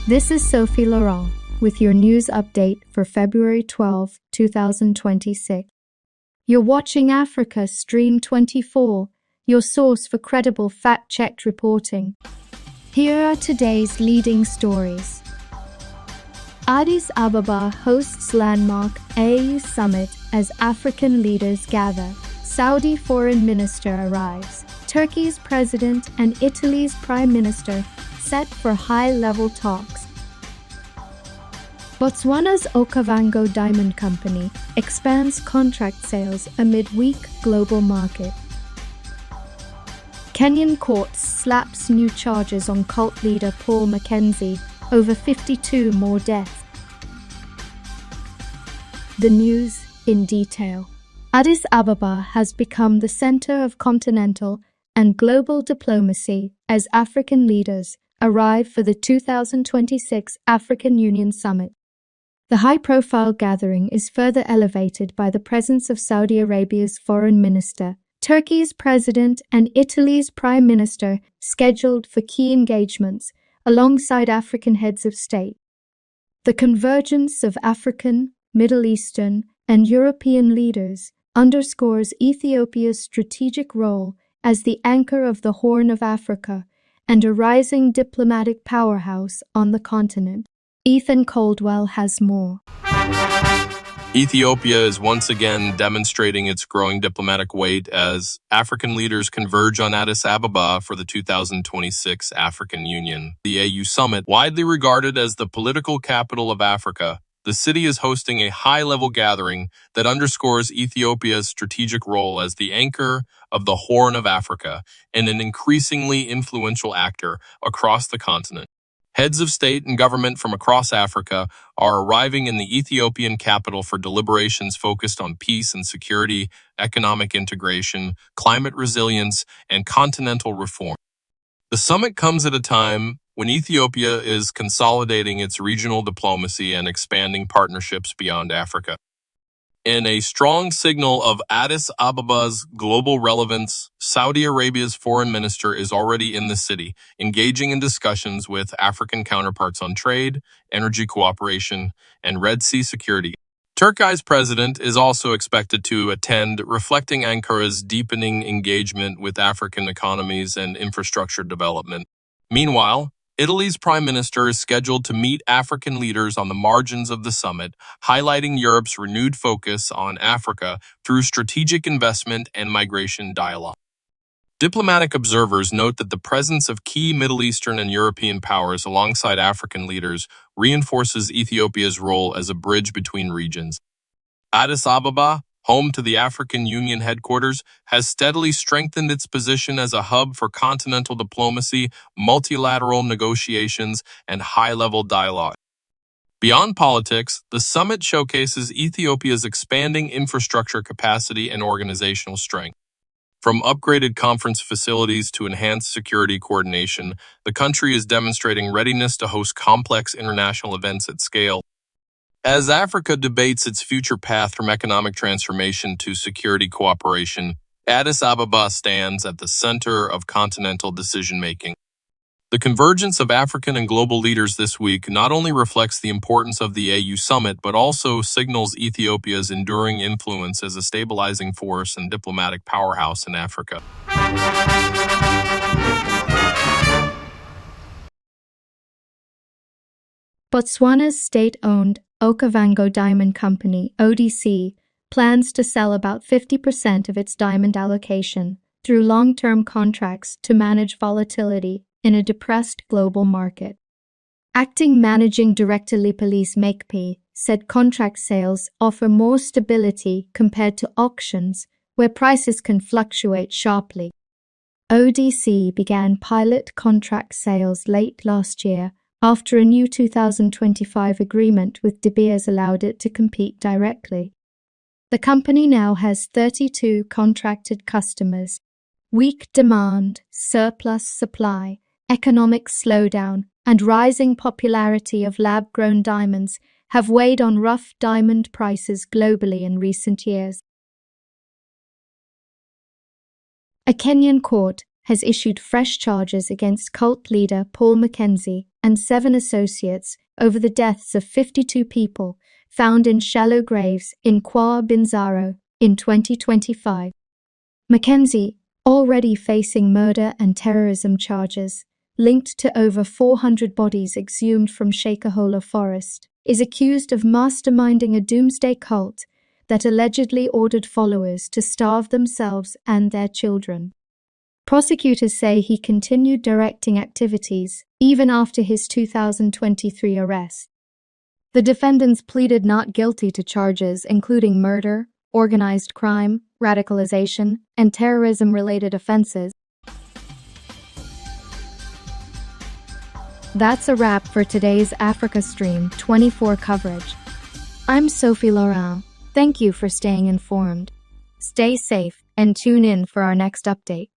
This is Sophie Laurent with your news update for February 12, 2026. You're watching Africa Stream 24, your source for credible fact-checked reporting. Here are today's leading stories. Addis Ababa hosts landmark AU summit as African leaders gather. Saudi foreign minister arrives. Turkey's president and Italy's prime minister set for high-level talks. Botswana's Okavango Diamond Company expands contract sales amid weak global market. Kenyan court slaps new charges on cult leader Paul Mackenzie over 52 more deaths. The news in detail. Addis Ababa has become the center of continental and global diplomacy as African leaders arrive for the 2026 African Union Summit. The high-profile gathering is further elevated by the presence of Saudi Arabia's foreign minister, Turkey's president and Italy's prime minister scheduled for key engagements alongside African heads of state. The convergence of African, Middle Eastern, and European leaders underscores Ethiopia's strategic role as the anchor of the Horn of Africa and a rising diplomatic powerhouse on the continent. Ethan Caldwell has more. Ethiopia is once again demonstrating its growing diplomatic weight as African leaders converge on Addis Ababa for the 2026 African Union. The AU Summit, widely regarded as the political capital of Africa, the city is hosting a high-level gathering that underscores Ethiopia's strategic role as the anchor of the Horn of Africa and an increasingly influential actor across the continent. Heads of state and government from across Africa are arriving in the Ethiopian capital for deliberations focused on peace and security, economic integration, climate resilience, and continental reform. The summit comes at a time when Ethiopia is consolidating its regional diplomacy and expanding partnerships beyond Africa. In a strong signal of Addis Ababa's global relevance, Saudi Arabia's foreign minister is already in the city, engaging in discussions with African counterparts on trade, energy cooperation, and Red Sea security. Turkey's president is also expected to attend, reflecting Ankara's deepening engagement with African economies and infrastructure development. Meanwhile, Italy's prime minister is scheduled to meet African leaders on the margins of the summit, highlighting Europe's renewed focus on Africa through strategic investment and migration dialogue. Diplomatic observers note that the presence of key Middle Eastern and European powers alongside African leaders reinforces Ethiopia's role as a bridge between regions. Addis Ababa, home to the African Union headquarters, has steadily strengthened its position as a hub for continental diplomacy, multilateral negotiations, and high-level dialogue. Beyond politics, the summit showcases Ethiopia's expanding infrastructure capacity and organizational strength. From upgraded conference facilities to enhanced security coordination, the country is demonstrating readiness to host complex international events at scale. As Africa debates its future path from economic transformation to security cooperation, Addis Ababa stands at the center of continental decision-making. The convergence of African and global leaders this week not only reflects the importance of the AU summit, but also signals Ethiopia's enduring influence as a stabilizing force and diplomatic powerhouse in Africa. Botswana's state-owned Okavango Diamond Company, ODC, plans to sell about 50% of its diamond allocation through long-term contracts to manage volatility in a depressed global market. Acting Managing Director Police 𝐀𝐝𝐝 said contract sales offer more stability compared to auctions, where prices can fluctuate sharply. ODC began pilot contract sales late last year after a new 2025 agreement with De Beers allowed it to compete directly. The company now has 32 contracted customers. Weak demand, surplus supply, economic slowdown, and rising popularity of lab-grown diamonds have weighed on rough diamond prices globally in recent years. A Kenyan court has issued fresh charges against cult leader Paul Mackenzie and 7 associates over the deaths of 52 people found in shallow graves in 𝐾𝐝𝐵 in 2025. Mackenzie, already facing murder and terrorism charges linked to over 400 bodies exhumed from Shakahola Forest, is accused of masterminding a doomsday cult that allegedly ordered followers to starve themselves and their children. Prosecutors say he continued directing activities even after his 2023 arrest. The defendants pleaded not guilty to charges including murder, organized crime, radicalization, and terrorism-related offenses. That's a wrap for today's Africa Stream 24 coverage. I'm Sophie Laurent. Thank you for staying informed. Stay safe and tune in for our next update.